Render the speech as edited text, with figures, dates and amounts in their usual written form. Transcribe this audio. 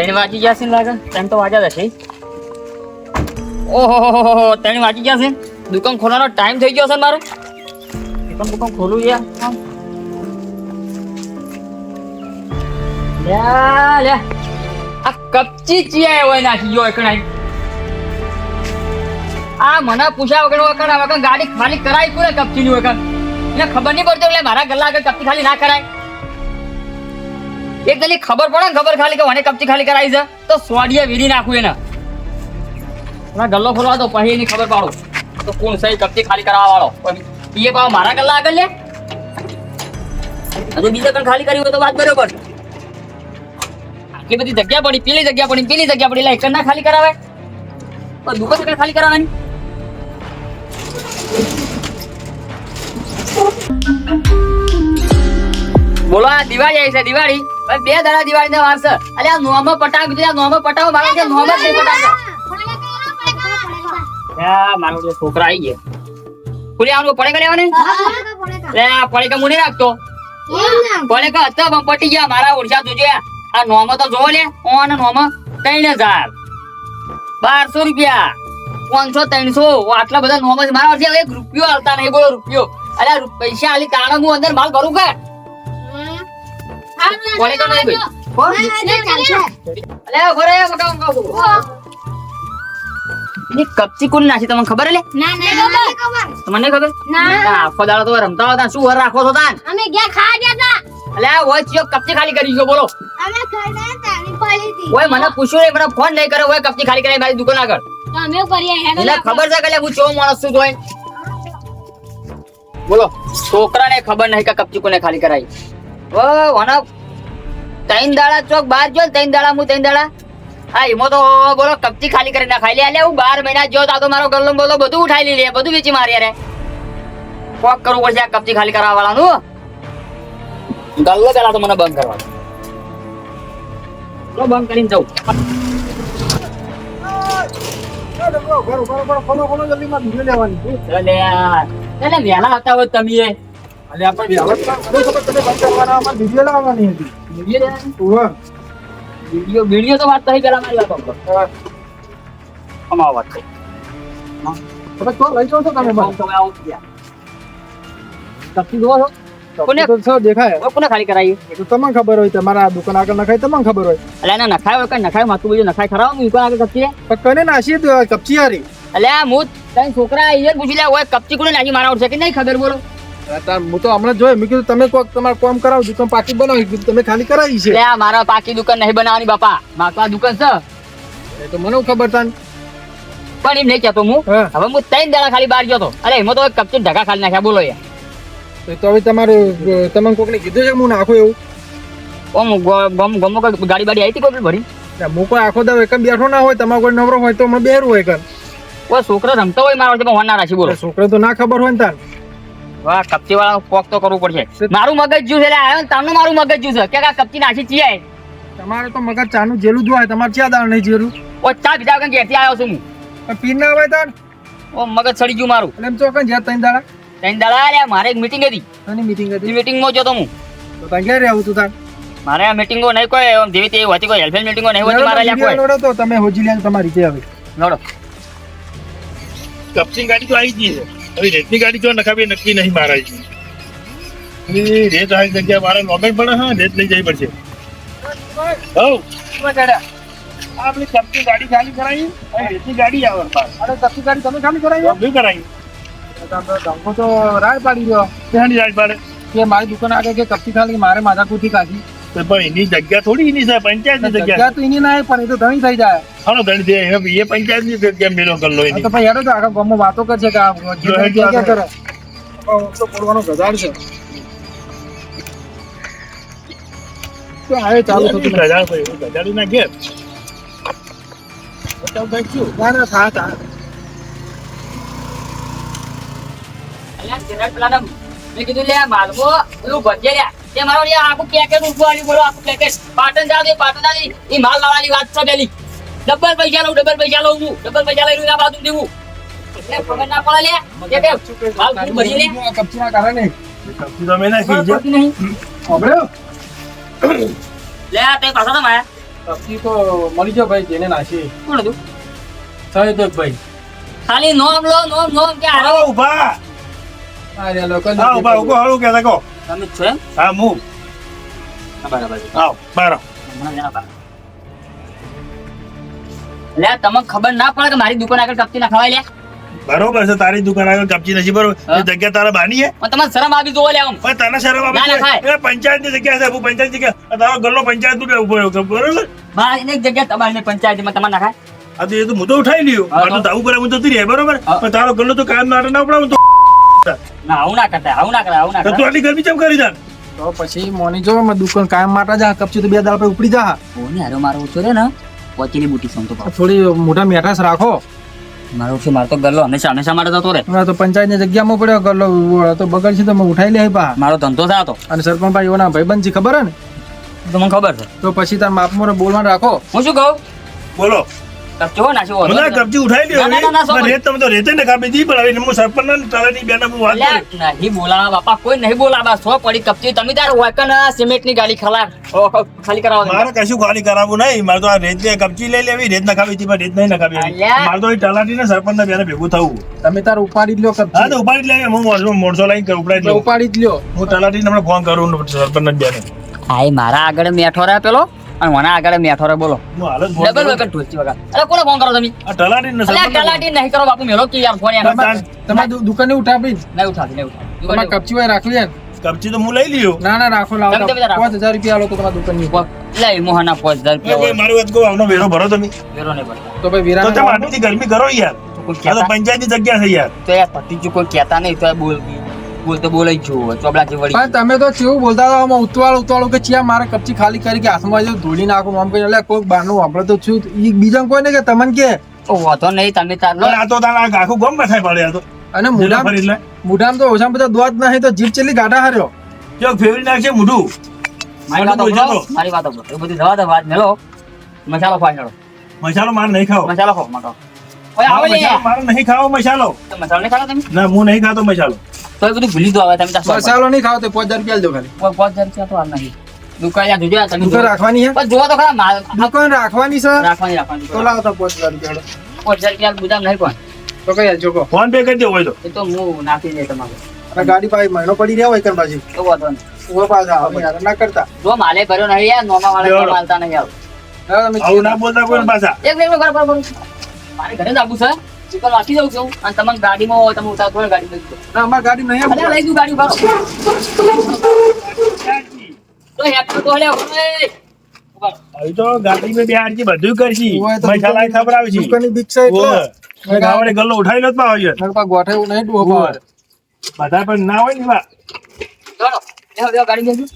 3 વાગી ગયા છે ને લાગે. ટાઈમ તો વાગ્યા જ હશે. ઓહો 3 વાગી ગયા છે. દુકાન ખોલવાનો ટાઈમ થઈ ગયો છે ને મારે. દુકાન ખોલું યાર. લે આ કપચી ચિયા હોય નાખી ગયો એકણાઈ. આ મને પૂછ્યા વગર ગાડી ખાલી કરાય કોને કપચી ની વગર? એને ખબર નહીં પડતી એટલે મારા ગલ્લા આગળ કપચી ખાલી ના કરાય. એક ગલી ખબર પડે ને ખબર ખાલી કે મને કપચી ખાલી કરાવી છે તો સોડિયા વીડી નાખું એને. ગલ્લો ખોલવા દો પછી એની ખબર પાડો તો કોણ સહી કપચી ખાલી કરાવવા વાળો. એ પાવ મારા ગલ્લા આગળ લે હજુ બીજા કણ ખાલી કરી હોય તો વાત બરોબર. આટલી બધી જગ્યા પડી, પેલી જગ્યા પડી એટલે એક ના ખાલી કરાવે દુકાન ખાલી કરાવવાની. બોલો આ દિવાળી આવી છે. દિવાળી 2 દાડા દિવાળી ના વાર છે. અલે આ નોમો પટાવ કીધું. નોમો પટાવો મારા છે. નોમો જ નહીં પટાવતો. મારો જે છોકરા આવી ગયા ખુલી આવવાનું પડે લેવાને. લે આ પડે મુની રાખતો પડે હતો પણ પટી ગયા મારા ઓરછા તુજે. આ નોમો તો જોવો લે. ઓન નોમો 3000 1200 રૂપિયા 500 300 આટલા બધા નોમો છે મારા. 1 રૂપિયો હાલતા નહીં. બોલો રૂપિયો. અરે પૈસા હાલી તાણે હું અંદર માલ ભરું કે કોલે તો નહીં ભાઈ. અલે ઘરે મોટા કહું ની કપચી કોણ નાખી તમને ખબર લે? ના ખબર. તમને ખબર? ના આખો દાડો તો રમતા હતા. શું વર રાખો છો તાન? અમે ગયા ખા ગયા તા. અલે ઓય ચિયો કપચી ખાલી કરી ગયો. બોલો અમે ખાઈને તાળી પડી હતી. ઓય મને પૂછ્યું નહીં, મને ફોન નહીં કર્યો. ઓય કપચી ખાલી કરાઈ મારી દુકાન આગળ. તો અમે કરીએ હેડો. એટલે ખબર છે કે હું ચો માણસ છું તોય. બોલો છોકરાને ખબર નહીં કે કપચી કોને ખાલી કરાઈ. ઓ વના 3 દાડા ચોક બહાર જો 3 દાડા હું 3 દાડા હા એમાં તો બોલો કપચી ખાલી કરી ના ખાઈ લે. હું 12 મહિના જો તો મારો ગલ્લો બોલો બધું ઉઠાઈ લે. બધું વેચી મારી રે. કોક કરવું પડશે આ કપચી ખાલી કરવા વાળાનું. ગલ્લો પેલા તો મને બંધ કરવાનો. તો બંધ કરીને જાઉં. વેલા હતા હોય તમે. વિડીયો તો વાત થઈ પેલા મારી વાત અમારો વાત થઈ. લઈ જાઓ છો તમે કોને ખાલી કરાવી? તમને ખબર હોય તમારા દુકાન આગળ નખાય તમને ખબર હોય. એટલે એને નખાય હોય કઈ નખાય માથું બીજું નખાય ખરાબ દુકાન આગળ કપચી કને નાસી કપચી હારી. એટલે હું તઈ છોકરા અહીંયા પૂછી લે હોય કપચી કોને નાખી મારા છે કે નહીં ખબર. બોલો હું તો હમણાં જોયું મેં કીધું તમે કોક તમારે કામ કરાવો દુકાન પાકી બનાવી કીધું તમે ખાલી કરાવી છે. એટલે મારા પાકી દુકાન નહીં બનાવવાની બાપા. મારે તો આ દુકાન છે એ તો મને ખબર હતા પણ એમ નહીં કહેતો હું. હવે હું 3 દાડા ખાલી બહાર ગયો હતો. અરે એમાં તો કપચી ઢગા ખાલી નાખ્યા. બોલો યાર તો હવે તમારું તમે કોકને કીધું છે હું નાખું એવું? ગમો ગાડી બાડી આવી હતી કોઈ ભરી? હું કોઈ આખો દાવ એક બેઠો ના હોય તમારે કોઈ નવરો હોય તો હમણાં બેરું હોય કર. કોઈ છોકરો રમતો હોય મારો છે પણ ના રાખી. બોલો છોકરો તો ના ખબર હોય ને તાર. વાહ કપચી વાળા પોક તો કરવું પડશે. મારું મગજ જ્યુ છે એટલે આવ્યો તમને મારું મગજ જ્યુ છે કે આ કપચી નાખી ચીયાય. તમારે તો મગજ ચાનું જેલું જ હોય તમારે ક્યાં દાળ નહીં જેલું. ઓ ચા બીજા વગર ઘેરથી આવ્યો છું હું. પીર ના આવે તાર ઓ મગજ સડી ગયું મારું. એટલે એમ ચોકન જ્યાં 3 દાડા 3 દાડા લે મારે એક મીટિંગ હતી. આની મીટિંગ હતી. એ મીટિંગમાં જતો હું. તો તાર ક્યારે આવું તું તાર? મારે આ મીટિંગો નહીં કોઈ જેવી તેવી હોતી કોઈ હેલ્પલાઇન મીટિંગો નહીં હોતી મારે લ્યા કોઈ. નોડો તો તમે હોજી લે તમારી રીતે આવે. નોડો કપચી ગાડી તો આવી ગઈ છે. હવે રેતની ગાડી જો નખાવી નક્કી નહીં મારાય. રેત આવી જગ્યા મારે લોમેન્ટ પડે. હા રેત લઈ જવી પડશે. આપણી કપચી ગાડી ખાલી કરાવી રેતની ગાડી આવે. અરે કપચી ગાડી તમે ખાલી કરાવી કરાવી ધંધો તો રાડ પાડી રહ્યો ત્યાંની રાજ પાડે કે મારી દુકાન આગળ કે કપચી ખાલી મારે માથાકૂટી કાઢી. પણ એની જગ્યા થોડી એની છે પંચાયતની જગ્યા જગ્યા. તો એની ના પણ એ તો ઘણી થઈ જાય. હાલો ધણી દે એ પંચાયતની જગ્યા મેળો કરલો એની. તો ભાઈ હેડો તો આખા ગામમાં વાતો કરશે કે આ જગ્યા કરે તો બોલવાનો ગજાડ છે. તો આવે ચાલુ થતું ગજાડું ના ઘેર ના થા થા મેં કીધું લે માલમો પેલું ભજે લ્યા તે મારો લ્યા આખું પેકેટ ઉઠવાનું. બોલો આખું પેકેટ પાટણ જા દે પાટણ જા દે એ માલ લાવવાની વાત છે પેલી. ડબલ પૈસા લઉં હું ડબલ પૈસા લઈને આ બાજુ દેવું એટલે ખબર ના પડે લે કે માલ ખૂબ ભરી લે કપચી ના કારણે કપચી તો મેં નાખી છે. નહીં લે તે પાછા તો માયા કપચી તો મળી જાવ ભાઈ જેને નાખી કોણ હતું થાય તો ભાઈ ખાલી નોમ લો નોમ કે હારો આવો ઉભા આ રે લોકો હા ઉભા ઉભો હાલો કે દેખો તમે જ છો એમ હા હું બરાબર આવ બારો હમણાં જરા બહાર. લે તમને ખબર ના પડે કે મારી દુકાન આગળ કપચી ના ખવાય લે બરોબર છે તારી દુકાન આગળ કપચી નથી બરોબર હા. એ જગ્યા તારા બાની છે પણ તમારે શરમ આવી જોવો લે આમ પણ તને શરમ ના, ના, આવે ખાય. છે એ પંચાયતની જગ્યા છે હું પંચાયત જગ્યા તારો ગલ્લો પંચાયત નું ઉભો રહ્યો બરોબર બહાર એને એક જગ્યા તમારી પંચાયતીમાં તમારે નાખાય આ તો એ તો હું તો ઉઠાઈ લ્યો હા, મારું તો. તો આવું કરે હું જતી રહે બરોબર હા. પણ તારો ગલ્લો તો કાયમ માટે ના પડાવું તો ના આવું ના કરતા આવું ના કરાય આવું ના તો તું કરાય આટલી ગરમી કેમ કરી જાન તો પછી મોની જો અમે દુકાન કાયમ માટે જા કપચી તો 2 દાડા પછી ઉપડી જા ઓને હારો મારો ઓછો રે ને પોચીની બુટી સમતો પાછો થોડી મોટા મેઠાસ રાખો મારો ઓછો મારતો ગલ્લો હંમેશા માટે જતો રે હમણાં તો પંચાયતની જગ્યામાં પડ્યો ગલ્લો તો બગડ છે તો અમે ઉઠાઈ લે પા મારો ધંધો થતો અને સરપંચ ભાઈ એના ભાઈબંધ છે ખબર હે ને તો મને ખબર છે તો પછી તાર માપ મોરે બોલવાનું રાખો હું શું કહું બોલો કપચો નાખ્યો હોતો મને ને. કબજી ઉઠાઈ લ્યો ના, ના, ના, હવે. રેત તમે તો રેતે ને કાપી દી પણ હવે હું સરપંચ ને તારાની બેન હું વાત અલ્યા, કરી નહીં બોલાવા બાપા કોઈ નહીં બોલાવા સો પડી કપચી તમે તાર વાકન સિમેન્ટ ની ગાડી ખાલી કરાવો તમે. મારે કશું ખાલી કરાવવું નહીં મારે તો આ રેત ને કબજી લઈ લેવી રેત ના ખાવી હતી પણ રેત નહીં નખાવી અલ્યા. મારે તો એ તલાટી ને સરપંચ ને બેને ભેગું થવું તમે તાર ઉપાડી જ લ્યો હા કપચી તો ઉપાડી જ લેવી હું મોણસો લઈને ઉપાડી જ લઉં ઉપાડી જ લ્યો હું તલાટી ને હમણાં ફોન કરું સરપંચ ને બેને આ મારા આગળ મેઠો રહ્યા પેલો અને મને આગળ મેઠો રહ્યા બોલો હું હાલ જ ફોન ડબલ કરું. વખત ઢોલતી વગર અરે કોને ફોન કરો તમે આ તલાટી ને અલ્યા સરપંચ ને તલાટી નહીં કરો બાપુ મેલો કે યાર ફોન યાર તમારી દુકાને ઉઠાવી નહીં ઉઠાતી નહીં ઉઠાતી તમારે કપચી હોય રાખવી હે ને? કબજી તો હું લઈ લ્યો ના ના રાખો લાવો તમે બધા રાખો. 5000 રૂપિયા આલો તો તમારી દુકાનની લે મોહના 5000 કોઈ રૂપિયા મારું વાત કહું આવનો વેરો ભરો તમે વેરો નહીં પડતા તો ભાઈ તો વિરાને તમે આટલી ગરમી કરો યાર તો કોઈ આ તો કહેતા પંચાયતની જગ્યા છે યાર તો યાર પતિ જો કોઈ કહેતા નહીં તો બોલતો બોલાઈ જુઓ ચોબલા જે વળી પણ તમે તો કેવું બોલતા હતા આમાં ઉતવાળું કે ચિયા મારે કપચી ખાલી કરી કે હાથમાં જો ધોળી નાખું આમ કહી એટલે કોઈ બહારનું વાપરે તો છું ઈ બીજા કોઈ ને કે તમને કે ઓ વાંધો નહીં તમે તાર લો પણ આ તો તારા આખું ગમ બથાઈ પડે આ તો અને જેલા ફરી એટલે મુઢામ તો ઓછામાં બધા દોત નહીં તો જીભ ચેલી ગાઢા હાર્યો જો ફેવરી નાખશે મોઢું મારી વાત બોલજો સાંભળો, તો. મારી વાત સાંભળો. એ બધી જવા દો વાત મેલો મસાલો ફાડો મસાલો મારે નહીં ખાવો મસાલો ખાઓ મસાલો ઓય આવો લે મસાલો મારે નહીં ખાવો મસાલો મસાલો નહીં ખાતો તમે ના હું નહીં ખાતો મસાલો તો એ બધું ભૂલી દો હવે તમે તાર મસાલો નહીં ખાવ તો 5000 રૂપિયા આલજો ખાલી 5000 તો હાલ નહીં દુકાન યાર જોજો તમે દુકાન રાખવાની હે બસ જોવો તો ખરા માલ દુકાન રાખવાની છે રાખવાની તો લાવો તો 5000 રૂપિયા 5000 રૂપિયા ગુદામ નહીં પણ તો કઈ આલજો કો ફોન પે કરી દેવો હોય તો એ તો હું નાખી દે તમારે અને ગાડી પાસે મહિનો પડી રહ્યા હોય કર પાછી તો વાંધો નહીં ઉભો પાછા આવે યાર ના કરતા જો માલે ભર્યો નહીં યાર નોમા વાળા લેવડો. તો માલતા નહીં આવ હવે તમે આવું ના બોલતા કોઈ પાછા એક મિનિટ બરાબર મારે ઘરે જ આવું છે ચિકન રાખી દઉં છું અને તમે ગાડીમાં હોય તમે ઉતાર થોડી ગાડી લઈ દો ના અમાર ગાડી નહીં અલ્યા લઈ દઉં ગાડી ઉભા તો હેપી તો લે ઓય ઉભા હવે તો ગાડી મેં બિહાર જી બધું કરશી ઓય તો મસાલા ખબર આવશે દુકાનની બીક છે એટલે ગાવડે ગલ્લો ઉઠાઈ લો પાવ યાર નકપા ગોઠે એવું નહીં ડૂબો પાવર બધા પણ ના હોય ને એવા ચાલો લે ગાડી લઈ દઉં